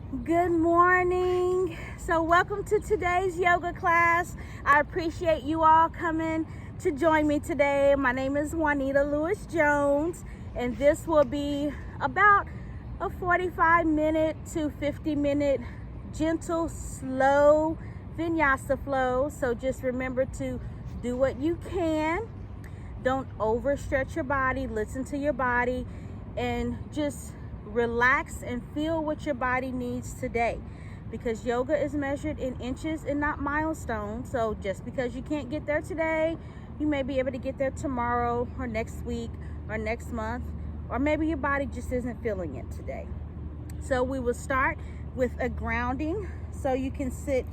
Good morning. So welcome to today's yoga class. I appreciate you all coming to join me today. My name is Juanita Lewis Jones, and this will be about a 45-minute to 50-minute gentle, slow vinyasa flow. So just remember to do what you can. Don't overstretch your body. Listen to your body and just relax and feel what your body needs today, because yoga is measured in inches and not milestones. So just because you can't get there today, you may be able to get there tomorrow or next week or next month, or maybe your body just isn't feeling it today. So we will start with a grounding. So you can sit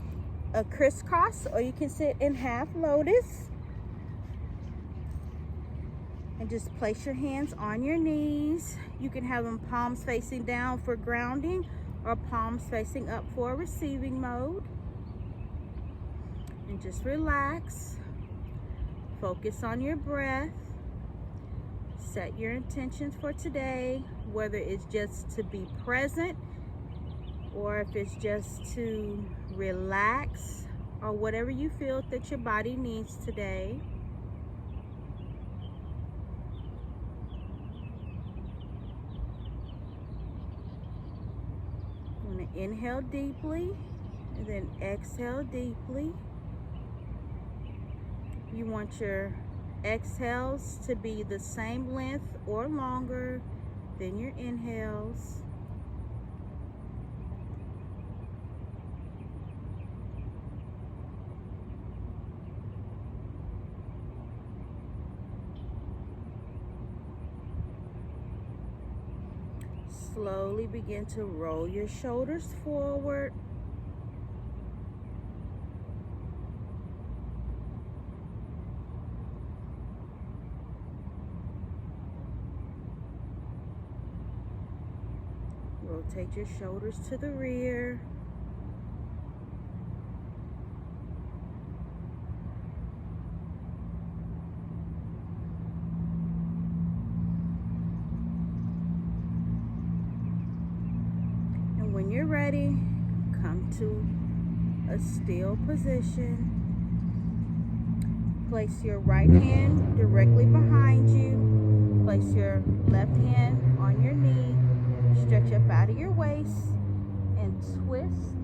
a crisscross or you can sit in half lotus. And just place your hands on your knees. You can have them palms facing down for grounding or palms facing up for receiving mode. And just relax. Focus on your breath. Set your intentions for today, whether it's just to be present or if it's just to relax or whatever you feel that your body needs today. Inhale deeply and then exhale deeply. You want your exhales to be the same length or longer than your inhales. Slowly begin to roll your shoulders forward. Rotate your shoulders to the rear. When you're ready, come to a still position. Place your right hand directly behind you. Place your left hand on your knee. Stretch up out of your waist and twist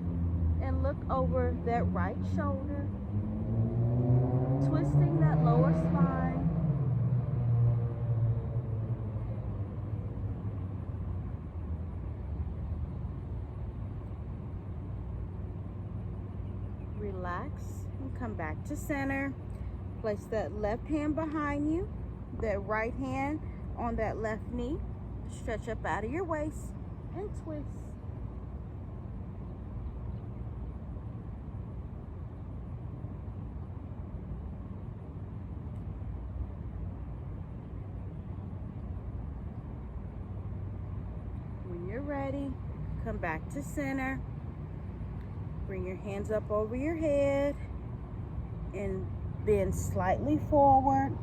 and look over that right shoulder. Twisting that lower spine. Relax and come back to center. Place that left hand behind you, that right hand on that left knee. Stretch up out of your waist and twist. When you're ready, come back to center. Bring your hands up over your head and bend slightly forward.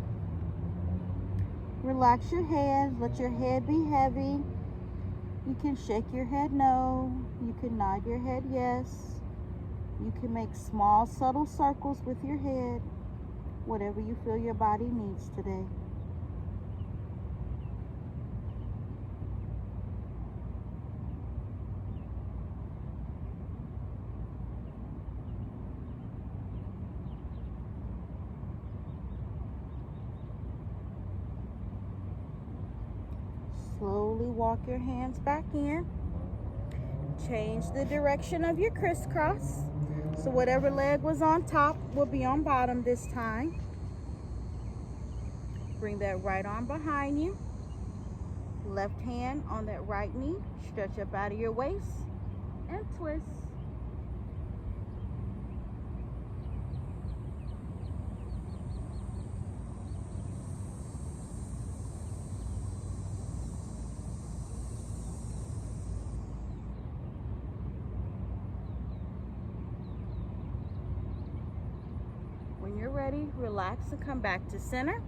Relax your head. Let your head be heavy. You can shake your head no. You can nod your head yes. You can make small, subtle circles with your head. Whatever you feel your body needs today. Slowly walk your hands back in. Change the direction of your crisscross. So whatever leg was on top will be on bottom this time. Bring that right arm behind you. Left hand on that right knee. Stretch up out of your waist and twist. When you're ready, relax and come back to center.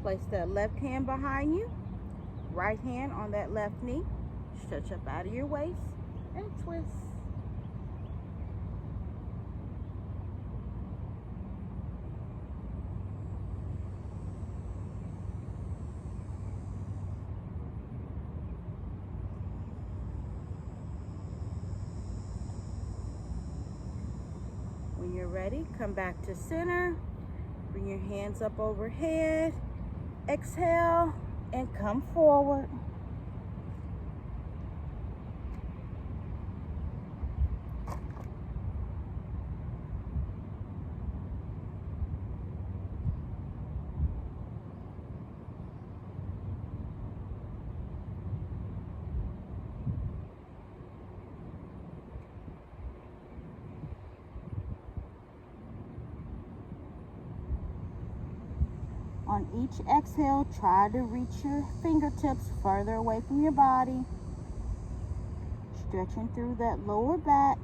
Place that left hand behind you, right hand on that left knee. Stretch up out of your waist and twist. When you're ready, come back to center. Bring your hands up overhead. Exhale and come forward. On each exhale, try to reach your fingertips further away from your body. Stretching through that lower back.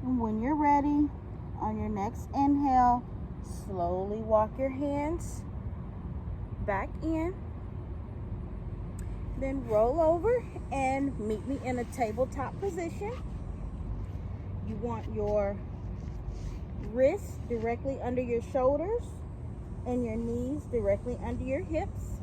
And when you're ready, on your next inhale, slowly walk your hands back in. Then roll over and meet me in a tabletop position. You want your wrists directly under your shoulders and your knees directly under your hips.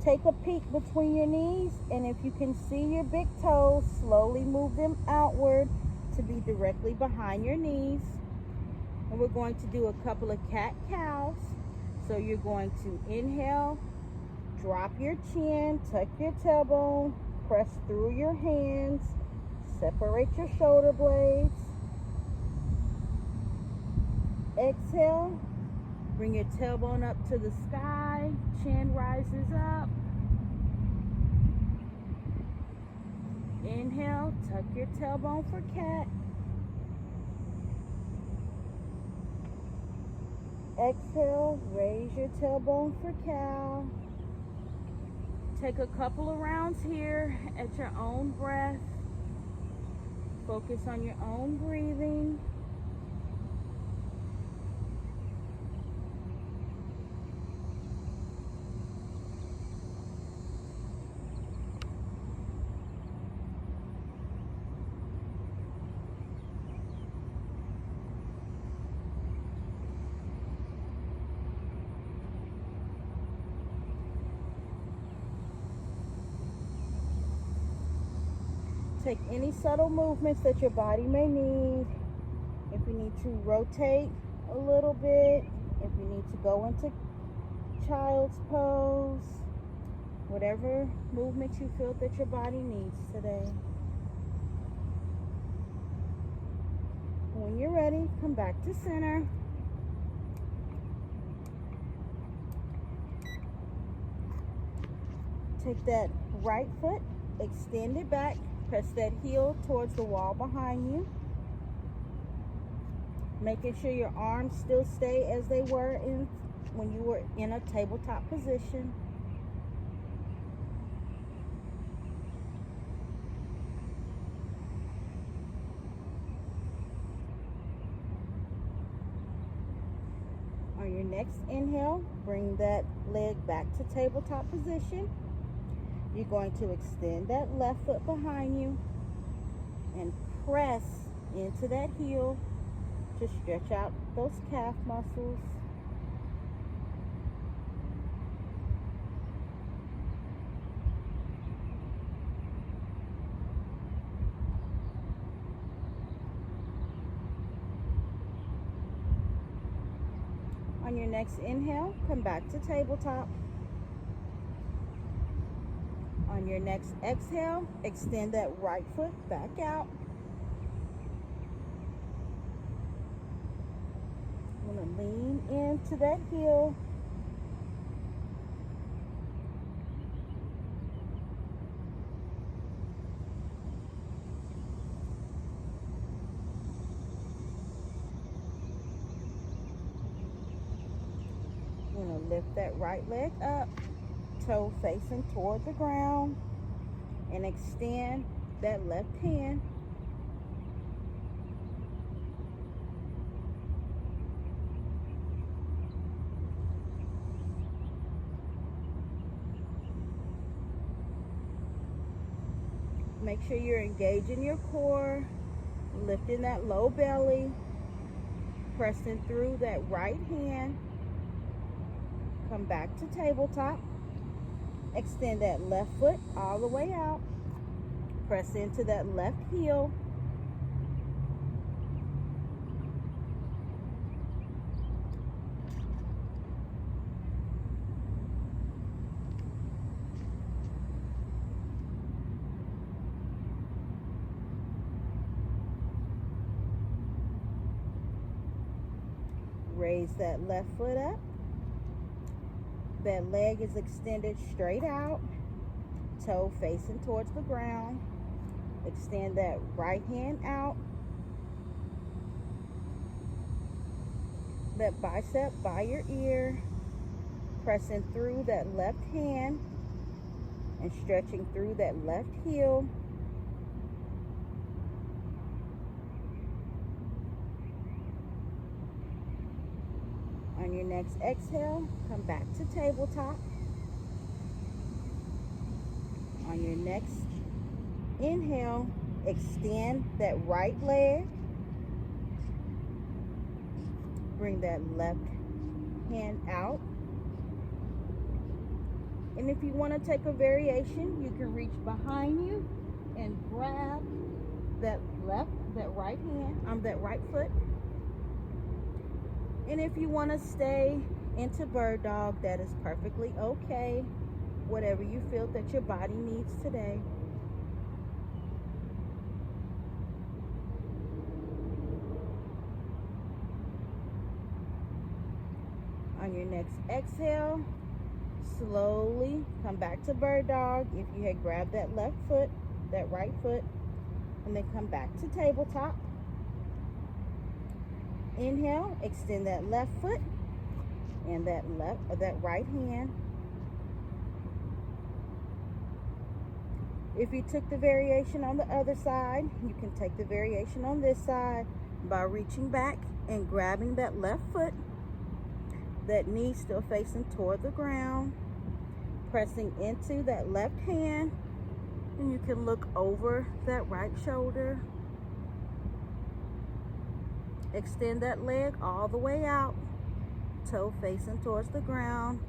Take a peek between your knees, and if you can see your big toes, slowly move them outward to be directly behind your knees. And we're going to do a couple of cat-cows. So you're going to inhale, drop your chin, tuck your tailbone, press through your hands, separate your shoulder blades. Exhale, bring your tailbone up to the sky, chin rises up. Inhale, tuck your tailbone for cat. Exhale, raise your tailbone for cow. Take a couple of rounds here at your own breath. Focus on your own breathing. Take any subtle movements that your body may need. If you need to rotate a little bit, if you need to go into child's pose, whatever movement you feel that your body needs today. When you're ready, come back to center. Take that right foot, extend it back. Press that heel towards the wall behind you. Making sure your arms still stay as they were when you were in a tabletop position. On your next inhale, bring that leg back to tabletop position. You're going to extend that left foot behind you and press into that heel to stretch out those calf muscles. On your next inhale, come back to tabletop. On your next exhale, extend that right foot back out. I'm going to lean into that heel. I'm going to lift that right leg up, toe facing toward the ground, and extend that left hand. Make sure you're engaging your core, lifting that low belly, pressing through that right hand. Come back to tabletop. Extend that left foot all the way out. Press into that left heel. Raise that left foot up. That leg is extended straight out. Toe facing towards the ground. Extend that right hand out. That bicep by your ear. Pressing through that left hand and stretching through that left heel. On your next exhale, come back to tabletop. On your next inhale, extend that right leg. Bring that left hand out. And if you want to take a variation, you can reach behind you and grab that right foot. And if you want to stay into bird dog, that is perfectly okay. Whatever you feel that your body needs today. On your next exhale, slowly come back to bird dog. If you had grabbed that left foot, that right foot, and then come back to tabletop. Inhale, extend that left foot and that right hand. If you took the variation on the other side, you can take the variation on this side by reaching back and grabbing that left foot, that knee still facing toward the ground, pressing into that left hand, and you can look over that right shoulder. Extend that leg all the way out, toe facing towards the ground.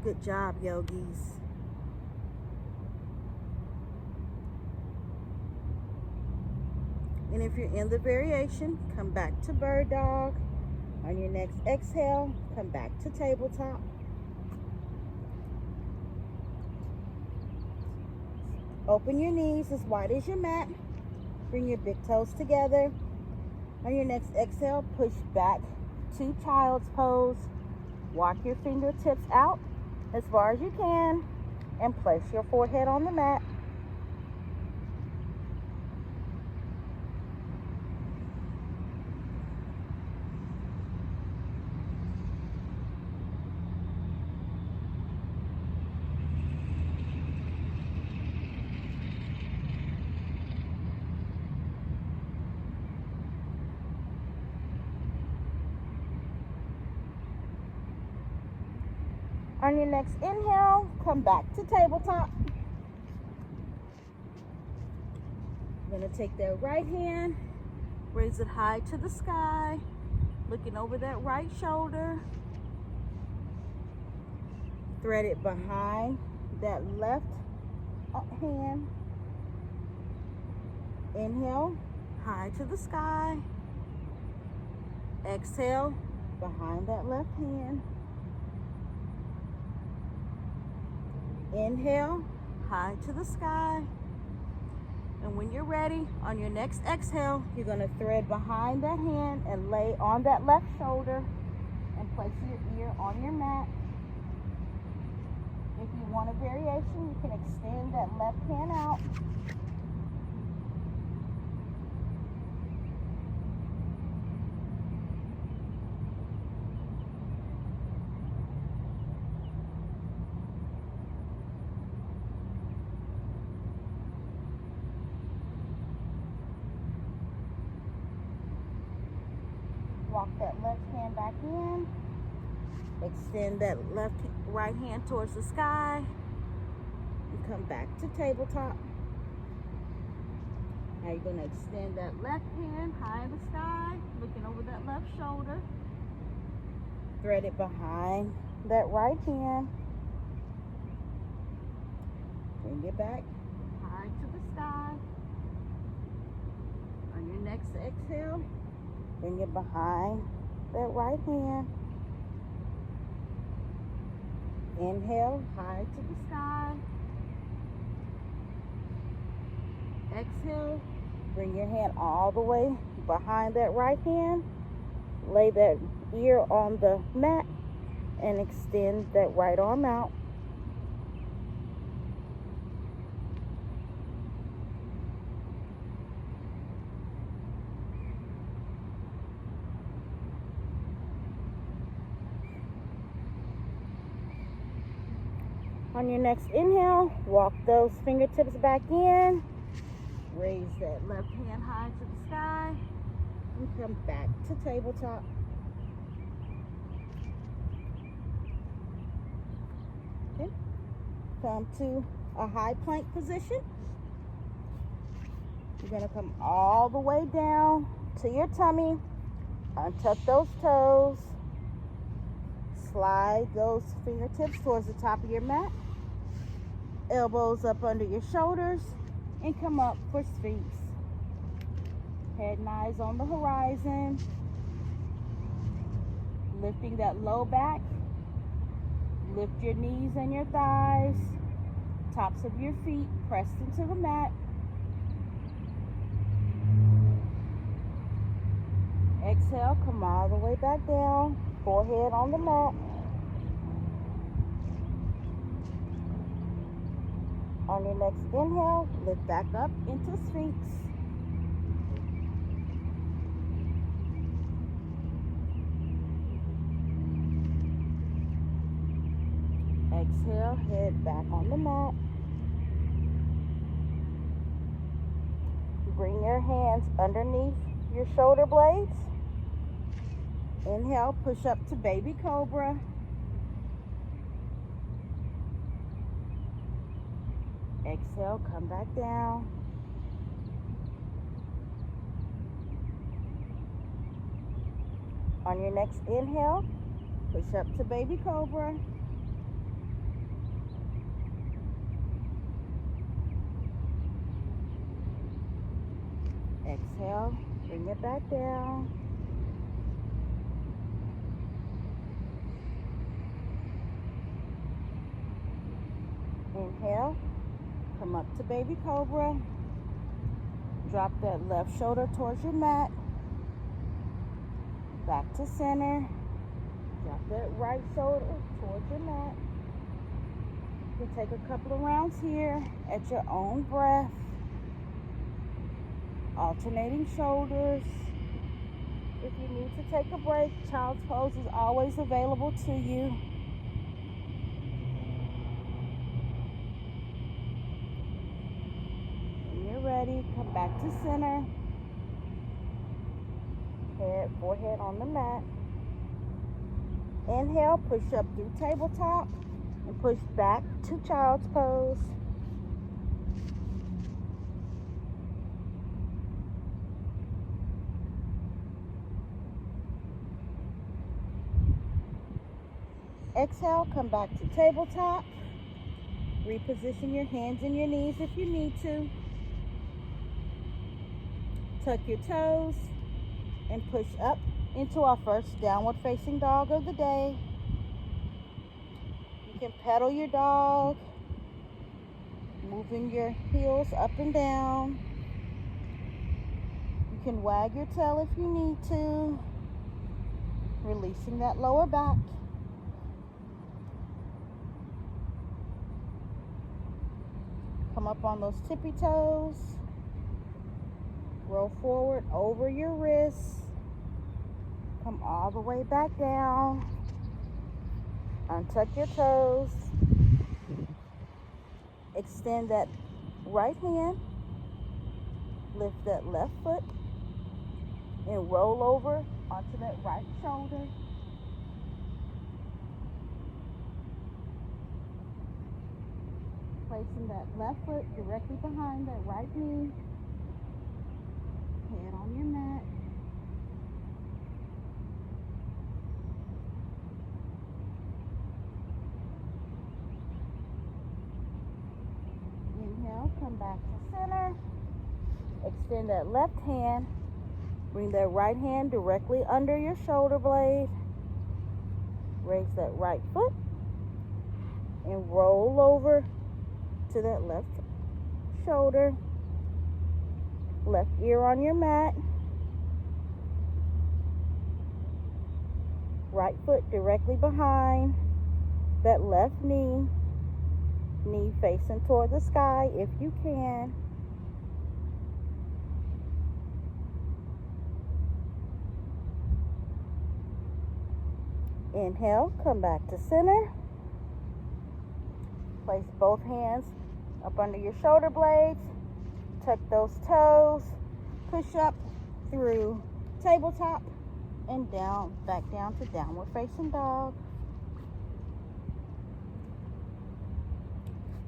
Good job, yogis. And if you're in the variation, come back to bird dog. On your next exhale, come back to tabletop. Open your knees as wide as your mat. Bring your big toes together. On your next exhale, push back to child's pose. Walk your fingertips out as far as you can and place your forehead on the mat. On your next inhale, come back to tabletop. You're going to take that right hand, raise it high to the sky, looking over that right shoulder. Thread it behind that left hand. Inhale, high to the sky. Exhale, behind that left hand. Inhale, high to the sky. And when you're ready, on your next exhale, you're going to thread behind that hand and lay on that left shoulder and place your ear on your mat. If you want a variation, you can extend that left hand out. Walk that left hand back in. Extend that right hand towards the sky. And come back to tabletop. Now you're going to extend that left hand high in the sky, looking over that left shoulder. Thread it behind that right hand. Bring it back high to the sky. On your next exhale, bring it behind that right hand. Inhale, high to the sky. Exhale, bring your hand all the way behind that right hand. Lay that ear on the mat and extend that right arm out. On your next inhale, walk those fingertips back in. Raise that left hand high to the sky. And come back to tabletop. Okay. Come to a high plank position. You're going to come all the way down to your tummy. Untuck those toes. Slide those fingertips towards the top of your mat. Elbows up under your shoulders. And come up for Sphinx. Head and eyes on the horizon. Lifting that low back. Lift your knees and your thighs. Tops of your feet pressed into the mat. Exhale, come all the way back down. Forehead on the mat. On your next inhale, lift back up into Sphinx. Exhale, head back on the mat. Bring your hands underneath your shoulder blades. Inhale, push up to baby cobra. Exhale, come back down. On your next inhale, push up to baby cobra. Exhale, bring it back down. Inhale, come up to baby cobra. Drop that left shoulder towards your mat. Back to center. Drop that right shoulder towards your mat. You can take a couple of rounds here at your own breath. Alternating shoulders. If you need to take a break, child's pose is always available to you. When you're ready, come back to center. Forehead on the mat. Inhale, push up through tabletop and push back to child's pose. Exhale, come back to tabletop. Reposition your hands and your knees if you need to. Tuck your toes and push up into our first downward facing dog of the day. You can pedal your dog, moving your heels up and down. You can wag your tail if you need to, releasing that lower back. Come up on those tippy toes. Roll forward over your wrists. Come all the way back down. Untuck your toes. Extend that right hand. Lift that left foot. And roll over onto that right shoulder. Placing that left foot directly behind that right knee. come back to center. Extend that left hand. Bring that right hand directly under your shoulder blade. Raise that right foot and roll over to that left shoulder. Left ear on your mat. Right foot directly behind that left knee. Knee facing toward the sky if you can. Inhale, come back to center. Place both hands up under your shoulder blades. Tuck those toes. Push up through tabletop and down, back down to downward facing dog.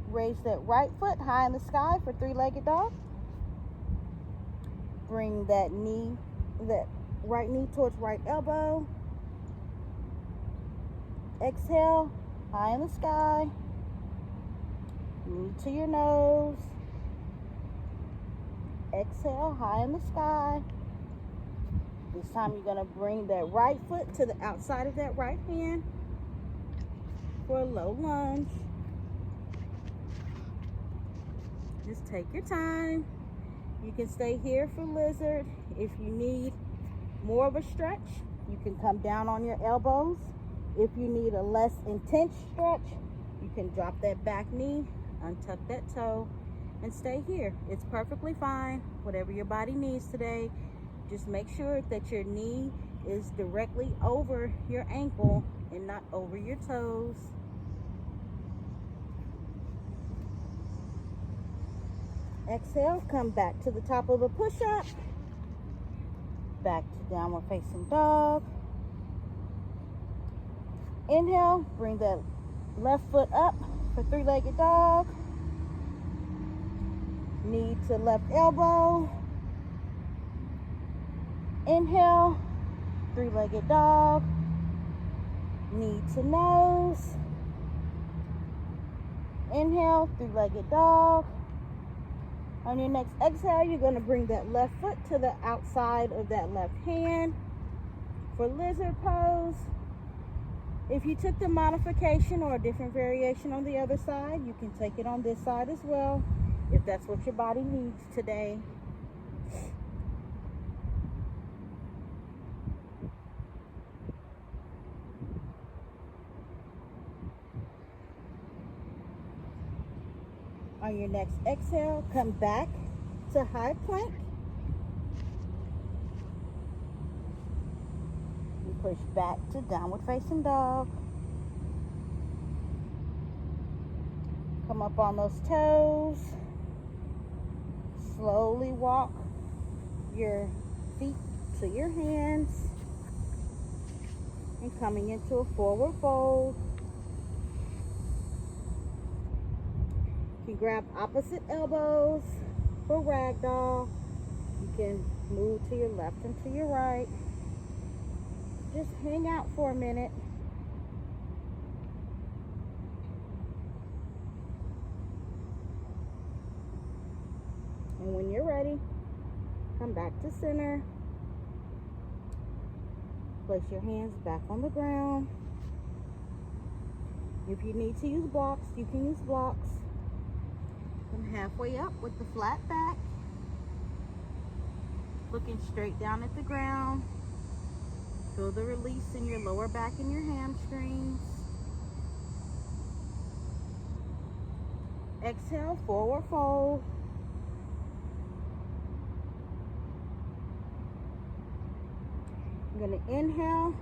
Raise that right foot high in the sky for three-legged dog. Bring that right knee towards right elbow. Exhale, high in the sky. Knee to your nose. Exhale, high in the sky. This time you're going to bring that right foot to the outside of that right hand for a low lunge. Just take your time. You can stay here for lizard. If you need more of a stretch, you can come down on your elbows. If you need a less intense stretch, you can drop that back knee, untuck that toe, and stay here. It's perfectly fine, whatever your body needs today. Just make sure that your knee is directly over your ankle and not over your toes. Exhale, come back to the top of a push-up. Back to downward facing dog. Inhale, bring that left foot up for three-legged dog. Knee to left elbow. Inhale, three-legged dog. Knee to nose. Inhale, three-legged dog. On your next exhale, you're going to bring that left foot to the outside of that left hand for lizard pose. If you took the modification or a different variation on the other side, you can take it on this side as well, if that's what your body needs today. On your next exhale, come back to high plank. You push back to downward facing dog. Come up on those toes. Slowly walk your feet to your hands. And coming into a forward fold. You can grab opposite elbows for ragdoll. You can move to your left and to your right. Just hang out for a minute. And when you're ready, come back to center. Place your hands back on the ground. If you need to use blocks, you can use blocks. Come halfway up with the flat back. Looking straight down at the ground. Feel the release in your lower back and your hamstrings. Exhale, forward fold. I'm going to inhale,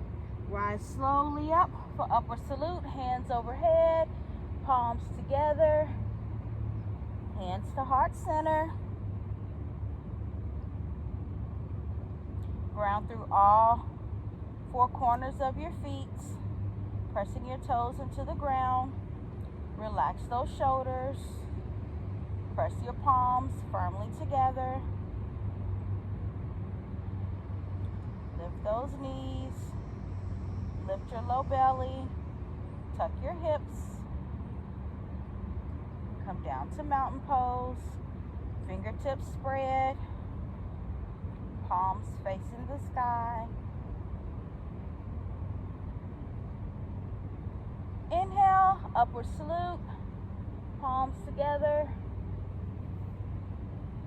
rise slowly up for upward salute, hands overhead, palms together, hands to heart center. Ground through all four corners of your feet, pressing your toes into the ground. Relax those shoulders. Press your palms firmly together. Lift those knees. Lift your low belly. Tuck your hips. Come down to mountain pose. Fingertips spread, palms facing the sky. Inhale, upward salute, palms together.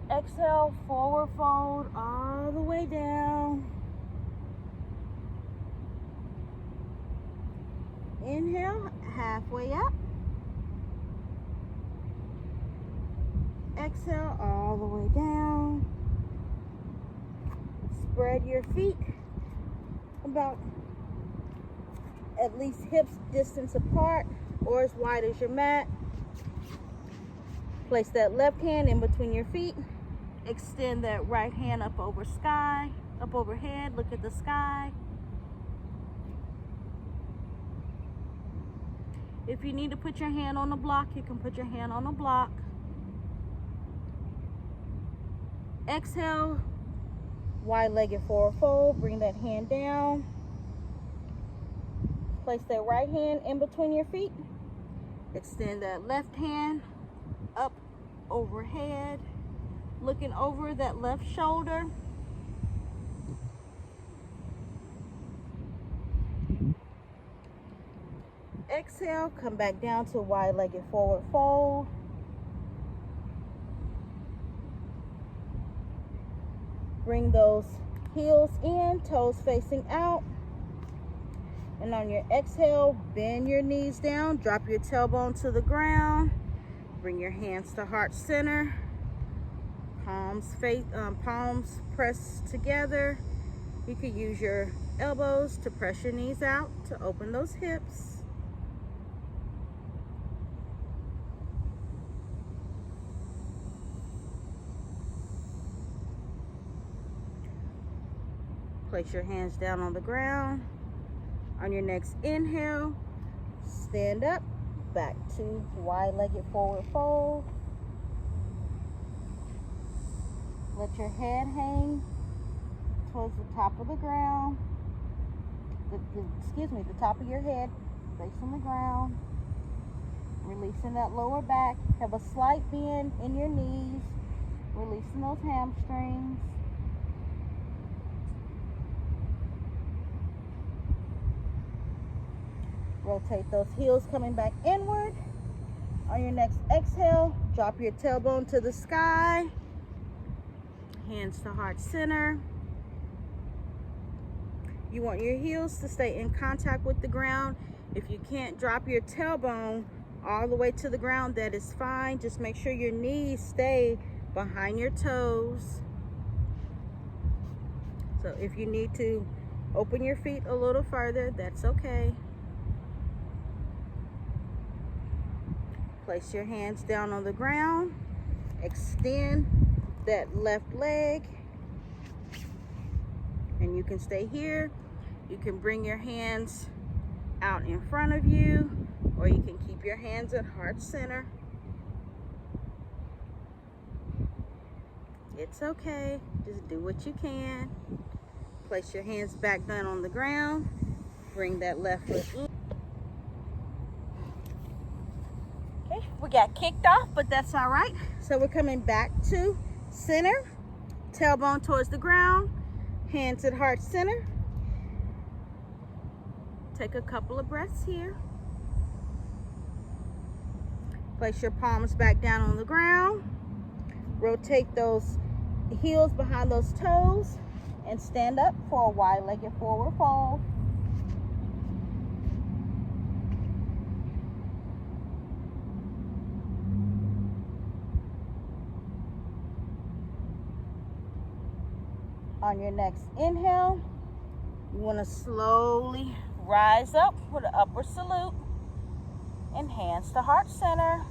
Exhale, forward fold all the way down. Inhale, halfway up. Exhale, all the way down. Spread your feet about at least hips distance apart or as wide as your mat. Place that left hand in between your feet. Extend that right hand up over sky, up overhead. Look at the sky. If you need to put your hand on the block, you can put your hand on the block. Exhale, wide-legged forward fold. Bring that hand down. Place that right hand in between your feet. Extend that left hand up overhead, looking over that left shoulder. Exhale, come back down to wide-legged forward fold. Bring those heels in, toes facing out. And on your exhale, bend your knees down, drop your tailbone to the ground. Bring your hands to heart center. Palms press together. You could use your elbows to press your knees out to open those hips. Place your hands down on the ground. On your next inhale, stand up, back to wide-legged forward fold. Let your head hang towards the top of the ground. The top of your head facing the ground. Releasing that lower back. Have a slight bend in your knees. Releasing those hamstrings. Rotate those heels coming back inward. On your next exhale, drop your tailbone to the sky. Hands to heart center. You want your heels to stay in contact with the ground. If you can't drop your tailbone all the way to the ground, that is fine. Just make sure your knees stay behind your toes. So if you need to open your feet a little further, that's okay. Place your hands down on the ground. Extend that left leg. And you can stay here. You can bring your hands out in front of you, or you can keep your hands at heart center. It's okay. Just do what you can. Place your hands back down on the ground. Bring that left foot in. We got kicked off, but that's all right. So we're coming back to center, tailbone towards the ground, hands at heart center. Take a couple of breaths here. Place your palms back down on the ground. Rotate those heels behind those toes and stand up for a wide-legged forward fold. On your next inhale, you want to slowly rise up with an upward salute and hands to heart center.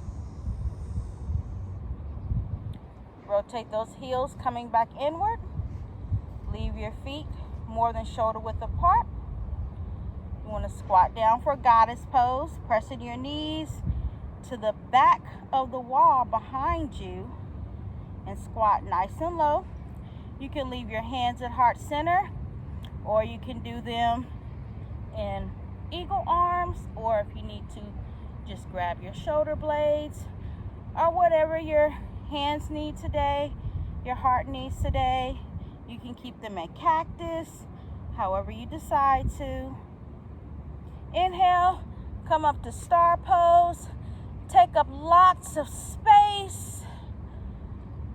Rotate those heels coming back inward. Leave your feet more than shoulder width apart. You want to squat down for goddess pose, pressing your knees to the back of the wall behind you and squat nice and low. You can leave your hands at heart center, or you can do them in eagle arms, or if you need to, just grab your shoulder blades, or whatever your hands need today, your heart needs today. You can keep them at cactus, however you decide to. Inhale, come up to star pose. Take up lots of space.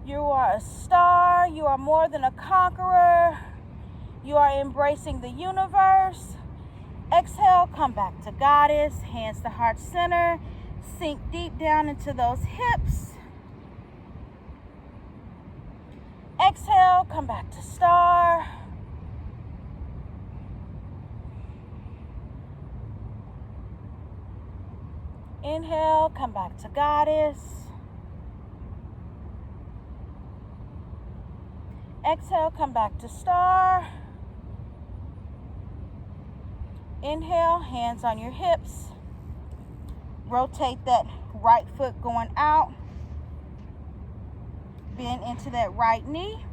You are a star. You are more than a conqueror. You are embracing the universe. Exhale, come back to goddess. Hands to heart center. Sink deep down into those hips. Exhale, come back to star. Inhale, come back to goddess. Exhale, come back to star. Inhale, hands on your hips. Rotate that right foot going out. Bend into that right knee.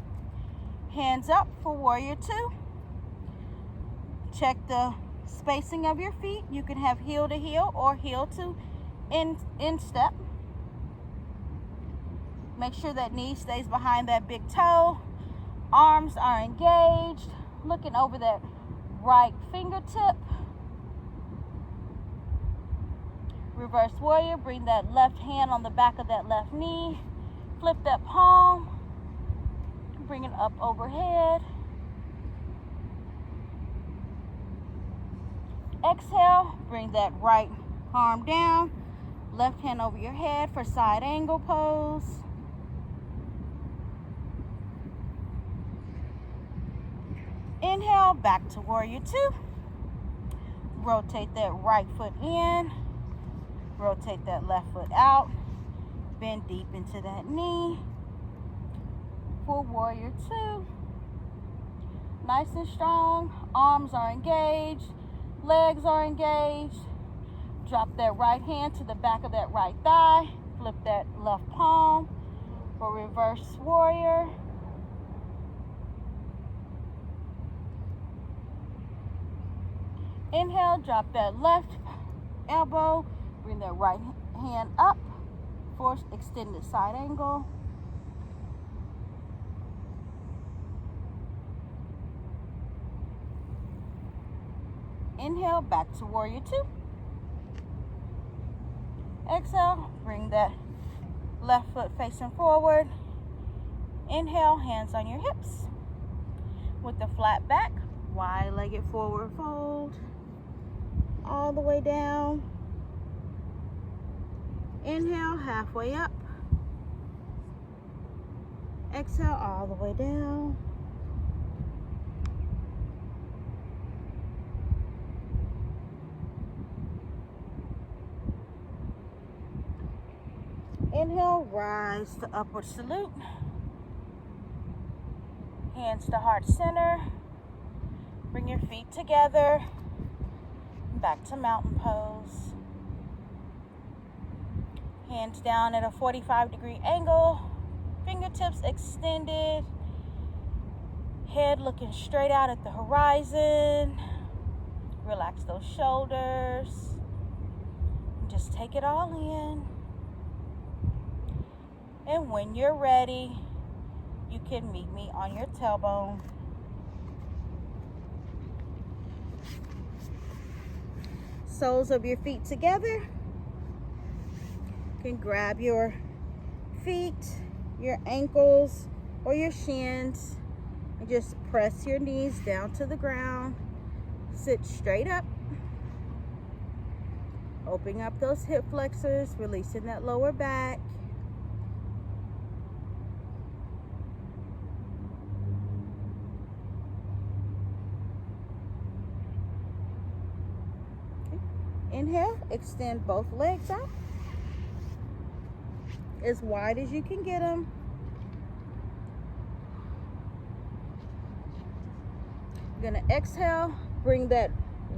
Hands up for warrior two. Check the spacing of your feet. You can have heel to heel or heel to instep. Make sure that knee stays behind that big toe. Arms are engaged. Looking over that right fingertip. Reverse warrior. Bring that left hand on the back of that left knee. Flip that palm. Bring it up overhead. Exhale. Bring that right arm down. Left hand over your head for side angle pose. Inhale, back to warrior two. Rotate that right foot in. Rotate that left foot out. Bend deep into that knee. For warrior two. Nice and strong. Arms are engaged. Legs are engaged. Drop that right hand to the back of that right thigh. Flip that left palm for reverse warrior. Inhale, drop that left elbow. Bring that right hand up for extended side angle. Inhale, back to warrior two. Exhale, bring that left foot facing forward. Inhale, hands on your hips. With the flat back, wide-legged forward fold. All the way down. Inhale, halfway up. Exhale, all the way down. Inhale, rise to upward salute. Hands to heart center. Bring your feet together. Back to mountain pose. Hands down at a 45-degree angle. Fingertips extended. Head looking straight out at the horizon. Relax those shoulders. Just take it all in. And when you're ready, you can meet me on your tailbone. Soles of your feet together. You can grab your feet, your ankles, or your shins, and just press your knees down to the ground. Sit straight up. Opening up those hip flexors, releasing that lower back. Inhale, extend both legs out as wide as you can get them. You're gonna exhale, bring that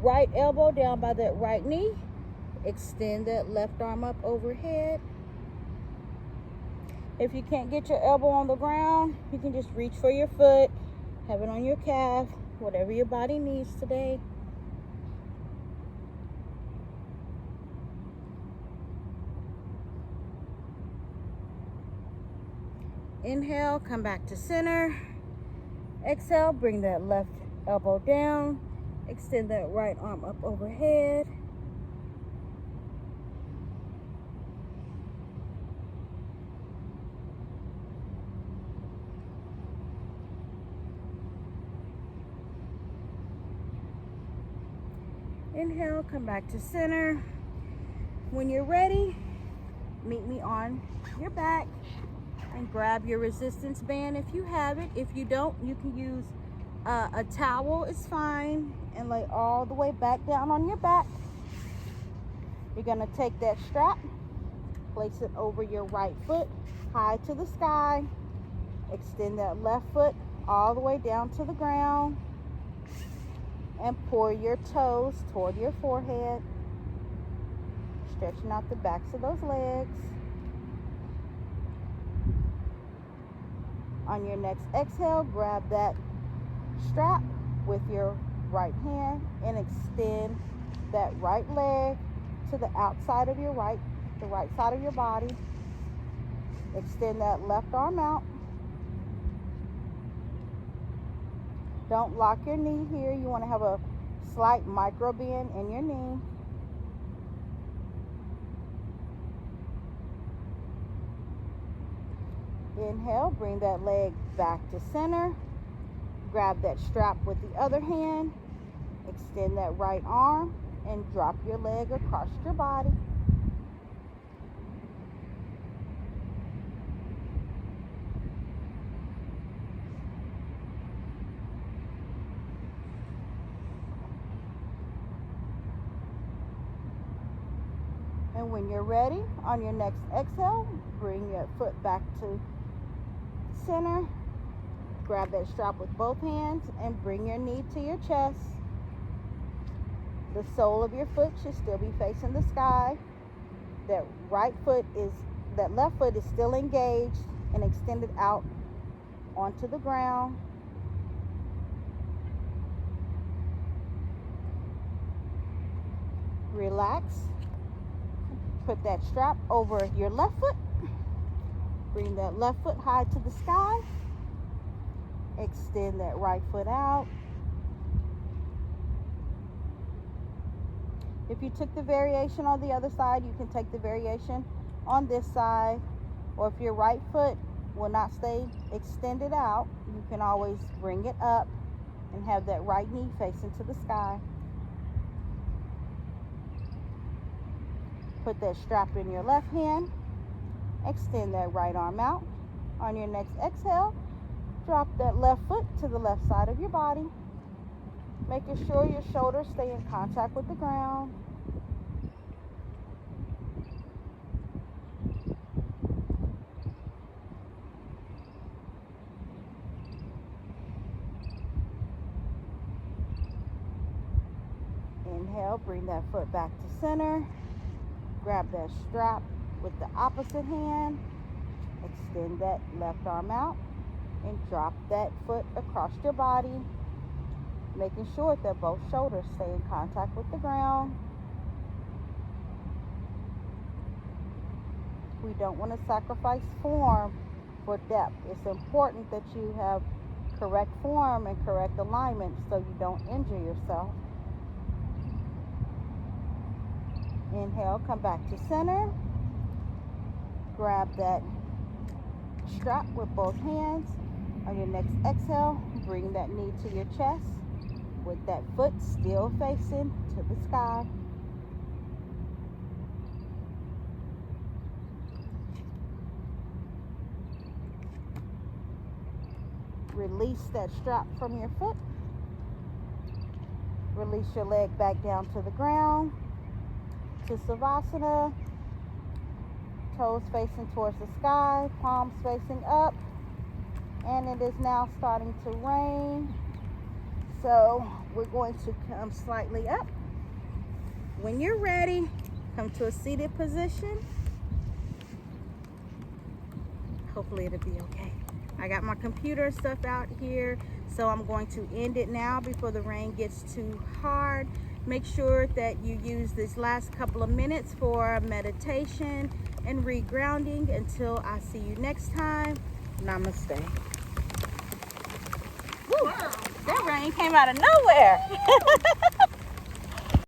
right elbow down by that right knee. Extend that left arm up overhead. If you can't get your elbow on the ground, you can just reach for your foot, have it on your calf, whatever your body needs today. Inhale, come back to center. Exhale, bring that left elbow down. Extend that right arm up overhead. Inhale, come back to center. When you're ready, meet me on your back and grab your resistance band if you have it. If you don't, you can use a towel, it's fine, and lay all the way back down on your back. You're gonna take that strap, place it over your right foot, high to the sky. Extend that left foot all the way down to the ground and pour your toes toward your forehead, stretching out the backs of those legs. On your next exhale, grab that strap with your right hand and extend that right leg to the outside of your the right side of your body. Extend that left arm out. Don't lock your knee here. You want to have a slight micro bend in your knee. Inhale, bring that leg back to center. Grab that strap with the other hand. Extend that right arm and drop your leg across your body. And when you're ready, on your next exhale, bring your foot back to center. Grab that strap with both hands and bring your knee to your chest. The sole of your foot should still be facing the sky. That left foot is still engaged and extended out onto the ground. Relax. Put that strap over your left foot. Bring that left foot high to the sky. Extend that right foot out. If you took the variation on the other side, you can take the variation on this side. Or if your right foot will not stay extended out, you can always bring it up and have that right knee facing to the sky. Put that strap in your left hand. Extend that right arm out. On your next exhale, drop that left foot to the left side of your body, making sure your shoulders stay in contact with the ground. Inhale, bring that foot back to center. Grab that strap with the opposite hand. Extend that left arm out and drop that foot across your body, making sure that both shoulders stay in contact with the ground. We don't want to sacrifice form for depth. It's important that you have correct form and correct alignment so you don't injure yourself. Inhale, come back to center. Grab that strap with both hands. On your next exhale, bring that knee to your chest with that foot still facing to the sky. Release that strap from your foot. Release your leg back down to the ground. To Savasana. Toes facing towards the sky, palms facing up. And it is now starting to rain. So we're going to come slightly up. When you're ready, come to a seated position. Hopefully it'll be okay. I got my computer stuff out here, so I'm going to end it now before the rain gets too hard. Make sure that you use this last couple of minutes for meditation and regrounding. Until I see you next time, Namaste. Woo, that rain came out of nowhere.